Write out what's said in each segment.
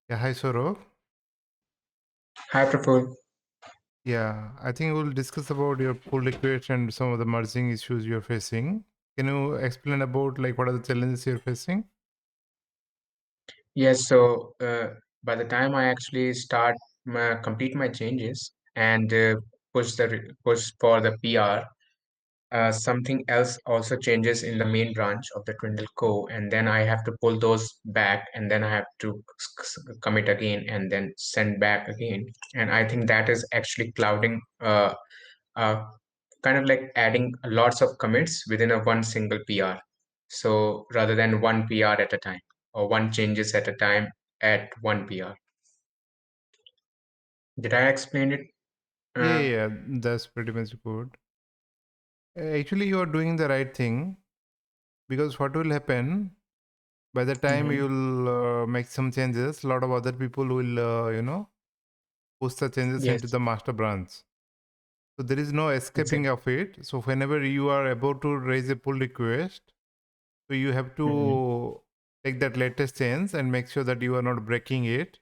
Yeah, hi Saurabh. Hi, Praful. Yeah, I think we'll discuss about your pull request and some of the merging issues you're facing. Can you explain about like what are the challenges you're facing? Yes, so by the time I actually complete my changes and push for the PR, something else also changes in the main branch of the Twindle Co, and then I have to pull those back, and then I have to commit again, and then send back again. And I think that is actually clouding, uh, kind of like adding lots of commits within a one single PR. So rather than one PR at a time or one changes at a time at one PR. Did I explain it? Yeah, Uh, yeah, yeah, that's pretty much good. Actually, you are doing the right thing because what will happen by the time mhm. you'll make some changes, a lot of other people will, push the changes into Yes. the master branch. So there is no escaping Exactly. of it. So whenever you are about to raise a pull request, so you have Mhm. to take that latest change and make sure that you are not breaking it,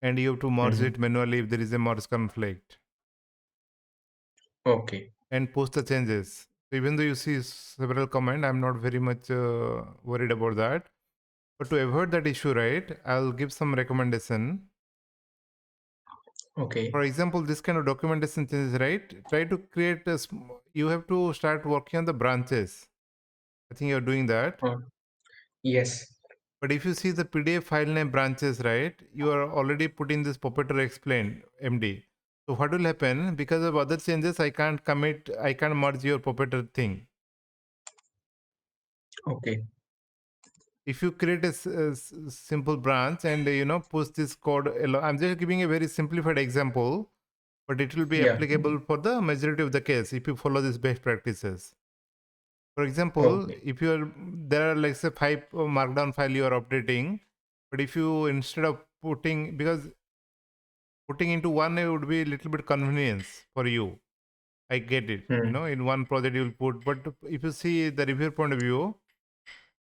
and you have to merge Mhm. it manually if there is a merge conflict Okay. and post the changes. So even though you see several command, I'm not very much worried about that. But to avoid that issue, right, I'll give some recommendation. Okay. For example, this kind of documentation changes, right? Try to create you have to start working on the branches. I think you're doing that. Uh, yes. But if you see the PDF file name branches, right, you are already putting this Puppeteer explained MD. So what will happen because of other changes? I can't merge your Puppeteer thing. Okay. If you create a simple branch and push this code, I'm just giving a very simplified example, but it will be Yeah. applicable for the majority of the case if you follow these best practices. For example, Okay. if you're there are like say five markdown file you are updating, but if you instead of putting because putting into one it would be a little bit convenience for you. I get it. Hmm. In one project you'll put, but if you see the reviewer point of view,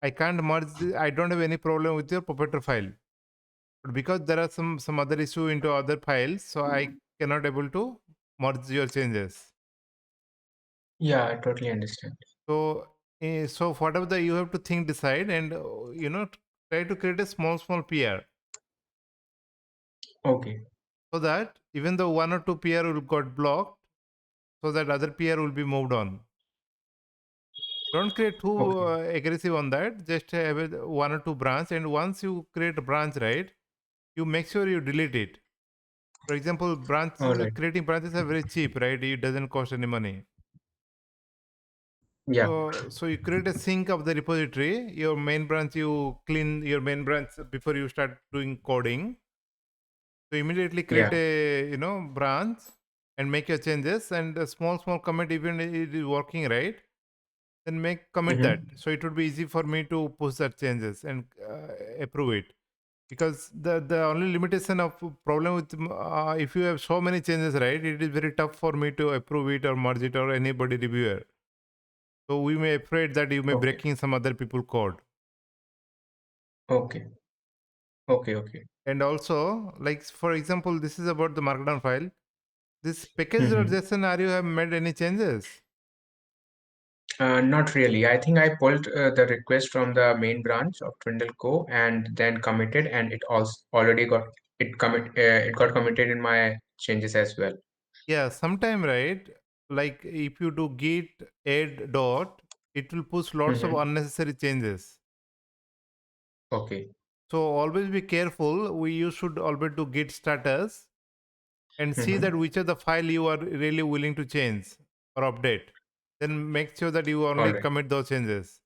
I can't merge. I don't have any problem with your proprietor file, but because there are some other issue into other files, so I cannot able to merge your changes. Yeah, I totally understand. So whatever the you have to think, decide, and try to create a small PR Okay. so that even though one or two PR will got blocked, so that other PR will be moved on. Don't create too Okay. aggressive on that. Just have one or two branch, and once you create a branch, right, you make sure you delete it. For example, All branches right. creating branches are very cheap, right? It doesn't cost any money. Yeah. So you create a sync of the repository. Your main branch, you clean your main branch before you start doing coding. So immediately create Yeah. a branch and make your changes and a small commit even it is working right. Then make commit that. Mm-hmm. So it would be easy for me to push that changes and approve it. Because the only limitation of problem with if you have so many changes, right, it is very tough for me to approve it or merge it or anybody reviewer. So we may afraid that you may Okay. breaking some other people code. Okay. Okay. Okay. And also, like for example, this is about the markdown file. This Mm-hmm. package.json, are you have made any changes? Not really. I think I pulled the request from the main branch of Twindle Co and then committed, and it also already got it got committed in my changes as well. Yeah, sometime right. Like if you do git add dot, it will push lots of Mm-hmm. unnecessary changes. Okay. So always be careful. You should always do git status and see that Mm-hmm. which are the file you are really willing to change or update. Then make sure that you All only right. commit those changes.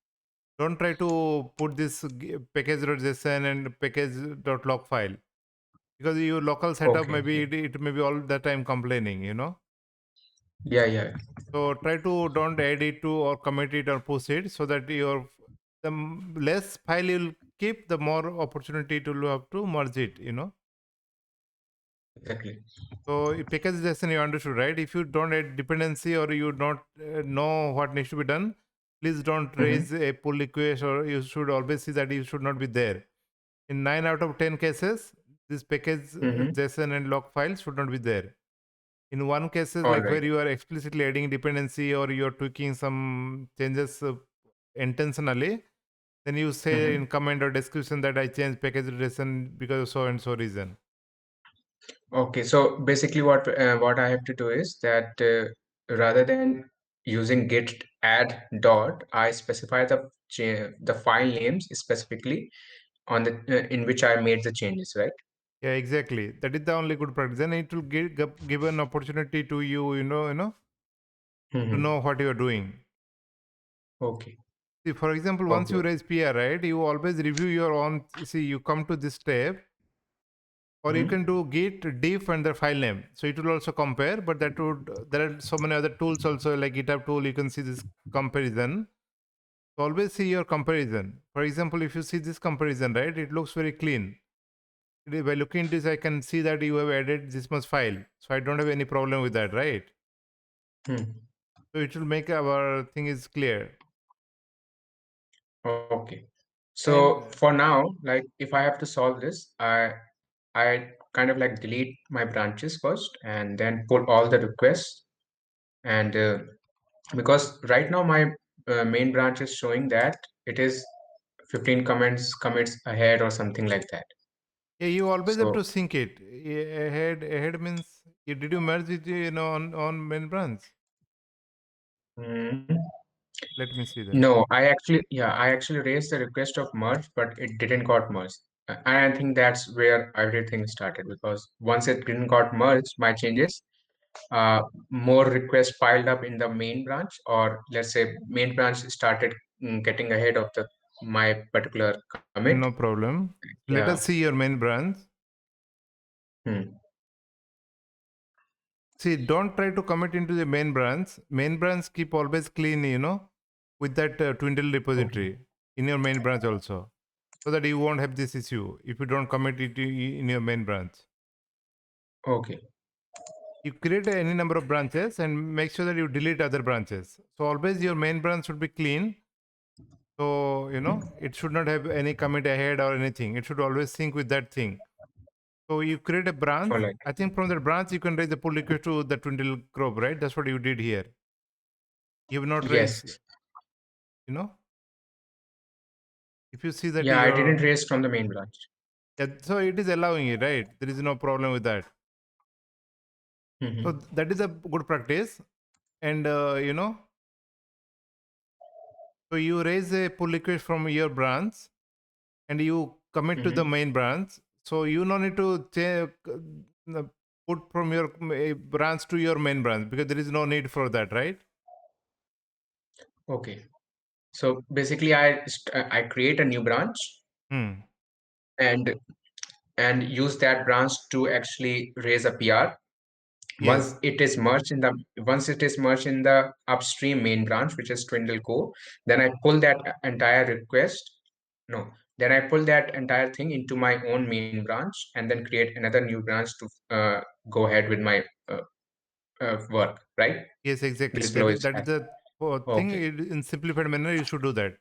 Don't try to put this package.json and package.log file because your local setup Okay. maybe it may be all the time complaining. Yeah. Yeah. So try to don't add it to or commit it or push it so that less file you'll keep, the more opportunity to have to merge it. Exactly. So package lesson you understood, right? If you don't add dependency or you don't know what needs to be done, please don't Mm-hmm. raise a pull request, or you should always see that you should not be there. In 9 out of 10 cases, this package Mm-hmm. JSON and log files should not be there. In one cases, All like right. where you are explicitly adding dependency or you're tweaking some changes intentionally, then you say in Mm-hmm. comment or description that I changed package JSON because of so and so reason. Okay, so basically what I have to do is that rather than using git add dot, I specify the file names specifically on the in which I made the changes, right? Yeah, exactly. That is the only good practice. Then it will give an opportunity to you, to Mm-hmm. know what you are doing. Okay. See, for example, once Okay. you raise PR, right, you always review your own. See, you come to this tab, or you can Mm-hmm. do git diff and the file name. So it will also compare, but that would there are so many other tools also like GitHub tool. You can see this comparison. So always see your comparison. For example, if you see this comparison, right, it looks very clean. By looking at this, I can see that you have added this much file. So I don't have any problem with that, right? Hmm. So it will make our thing is clear. Okay. And So for now, like if I have to solve this, I kind of like delete my branches first and then pull all the requests and because right now my main branch is showing that it is 15 commits ahead or something like that. yeah, you always have So to sync it. Ahead means did you merge it on main branch? mm, Let me see that. no, I actually raised the request of merge, but it didn't got merged. And I think that's where everything started because once it didn't got merged, my changes, uh, more requests piled up in the main branch, or let's say main branch started getting ahead of the my particular commit. No problem. Let Yeah. us see your main branch. Hmm. See, don't try to commit into the main branch. Main branch keep always clean, with that Twindle Okay. repository in your main branch also, so that you won't have this issue if you don't commit it in your main branch. Okay. You create any number of branches and make sure that you delete other branches. So always your main branch should be clean. So, it should not have any commit ahead or anything. It should always sync with that thing. So you create a branch. All right. I think from that branch you can raise the pull request to the Twindle group, right? That's what you did here. You have not raised, Yes. you know. If you see that Yeah, I your didn't raise from the main branch. yeah, so it is allowing it, right? There is no problem with that. So Hmm. that is a good practice, and so you raise a pull request from your branch, and you commit to the Hmm. main branch. So you no need to put from your branch to your main branch because there is no need for that, right? Okay. So basically, I create a new branch Hmm. and use that branch to actually raise a PR. Yes. Once it is merged in the upstream main branch, which is Twindle Core, then I pull that entire request. No, then I pull that entire thing into my own main branch and then create another new branch to go ahead with my work. Right? Yes, exactly. This flow is That is the thing. okay. In simplified manner, you should do that.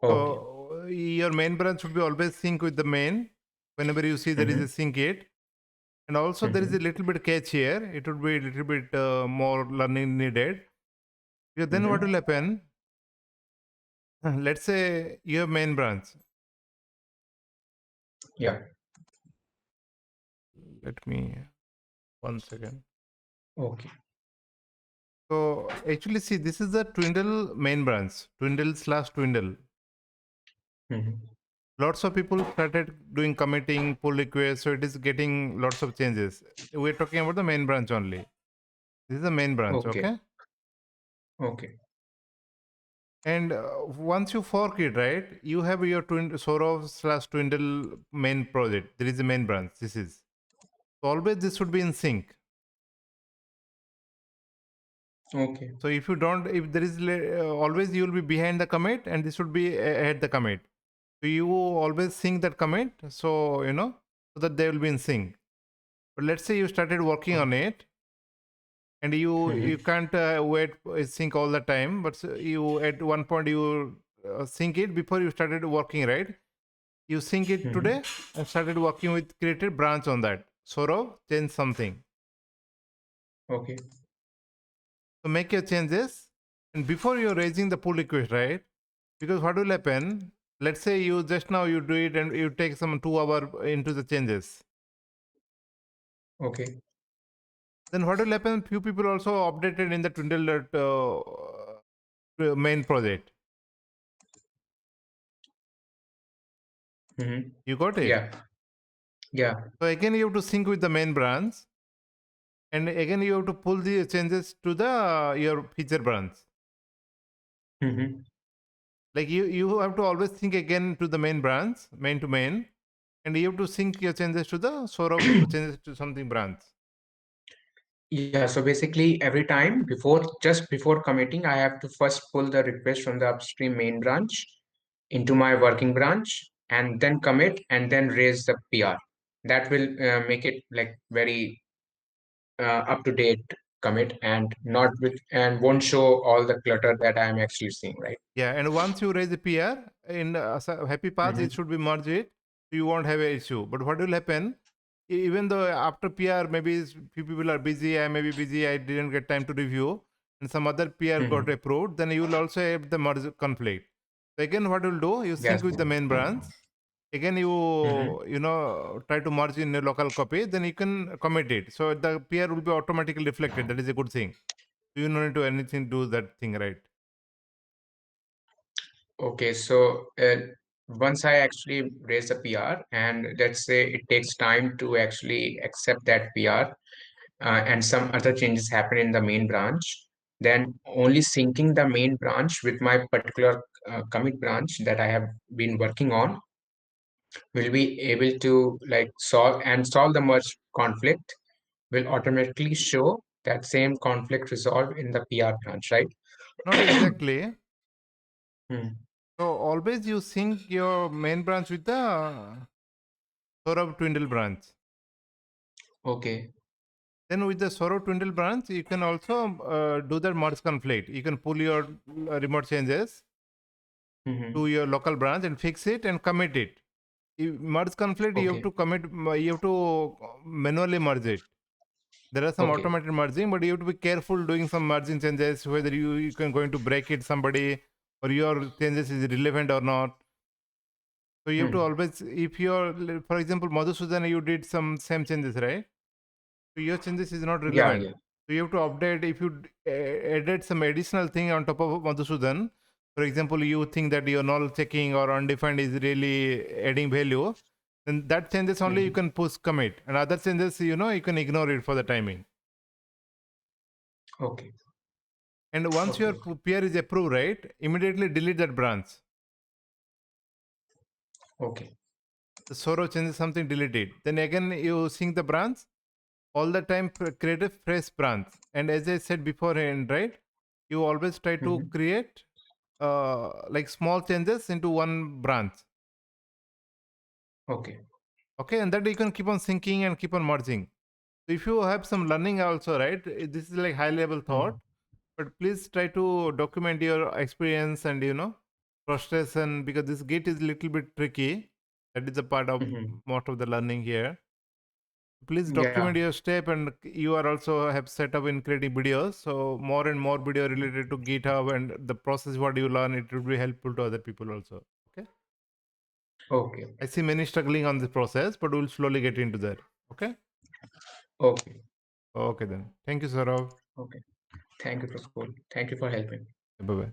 Okay. So your main branch should be always sync with the main. Whenever you see there is a Mm-hmm. sync it, and also there is a Mm-hmm. little bit catch here. It would be a little bit more learning needed. Because then what will Mm-hmm. happen? Let's say you have main branch. Yeah. Let me 1 second. Okay. So actually, see, this is the Twindle main branch. Twindle/Twindle. Mm-hmm. Lots of people started doing committing pull requests, so it is getting lots of changes. We're talking about the main branch only. This is the main branch, Okay. okay? Okay. And once you fork it, right, you have your Sorov/Twindle main project. There is a main branch. This is so always this should be in sync. Okay. So if you don't, if there is always you will be behind the commit, and this should be ahead the commit. So you always sync that commit, so so that they will be in sync. But let's say you started working on it, and you Mm-hmm. can't wait sync all the time, but you at one point you sync it before you started working, right? You sync it today and started working with created branch on that. Saurav, change something. Okay. So make your changes. And before you're raising the pull request, right? Because what will happen? Let's say you just now you do it and you take some 2 hours into the changes. Okay. Then what will happen? Few people also updated in the Twindle main project. You got it? Yeah. Yeah. So again, you have to sync with the main branch, and again you have to pull the changes to the your feature branch. Like you have to always sync again to the main branch, main to main, and you have to sync your changes to the Saurabh changes to something branch. Yeah, so basically every time just before committing, I have to first pull the request from the upstream main branch into my working branch and then commit and then raise the PR. That will make it like very up to date commit and not with and won't show all the clutter that I'm actually seeing, right? Yeah, and once you raise the PR in Happy Path, it should be merged it. You won't have an issue. But what will happen? Even though after PR, maybe few people are busy, I may be busy, I didn't get time to review, and some other PR got approved, then you will also have the merge conflict. So again, what you'll do, you sync Yes. with the main branch. Again, you know try to merge in a local copy, then you can commit it. So the PR will be automatically reflected. That is a good thing. You don't need to anything do that thing, right? Okay, so once I actually raise a PR, and let's say it takes time to actually accept that PR, and some other changes happen in the main branch, then only syncing the main branch with my particular commit branch that I have been working on will be able to like solve the merge conflict will automatically show that same conflict resolved in the PR branch, right? Not exactly. Hmm. So always you sync your main branch with the Saurabh Twindle branch. Okay. Then with the Saurabh Twindle branch, you can also do that merge conflict. You can pull your remote changes to your local branch and fix it and commit it. Merge conflict, you have Okay. to commit, you have to manually merge it. There are some Okay. automated merging, but you have to be careful doing some merging changes, whether you can going to break it somebody or your changes is relevant or not. So you have to Hmm. always, if you're, for example, Madhusudan, you did some same changes, right? So your changes is not Yeah. relevant. Yeah. So you have to update. If you added some additional thing on top of Madhusudan, for example, you think that your null checking or undefined is really adding value, then that changes only you can push commit, and other changes, you can ignore it for the timing. Okay. And once your Okay. PR is approved, right, immediately delete that branch. Okay. The Soro changes something, delete it. Then again, you sync the branch. All the time create a fresh branch, and as I said beforehand, right, you always try to create like small changes into one branch. Okay. Okay, and that you can keep on syncing and keep on merging. So if you have some learning also, right, this is like high level thought, but please try to document your experience and frustration, because this git is little bit tricky. That is a part of most of the learning here. Please Yeah. document your step, and you are also have set up in creating videos, so more and more video related to GitHub and the process what you learn, it would be helpful to other people also. Okay, Okay. I see many struggling on this process, but we'll slowly get into that. Okay. Okay. Okay, then thank you, Saurav. Okay. Thank you for school. Thank you for helping. Bye bye.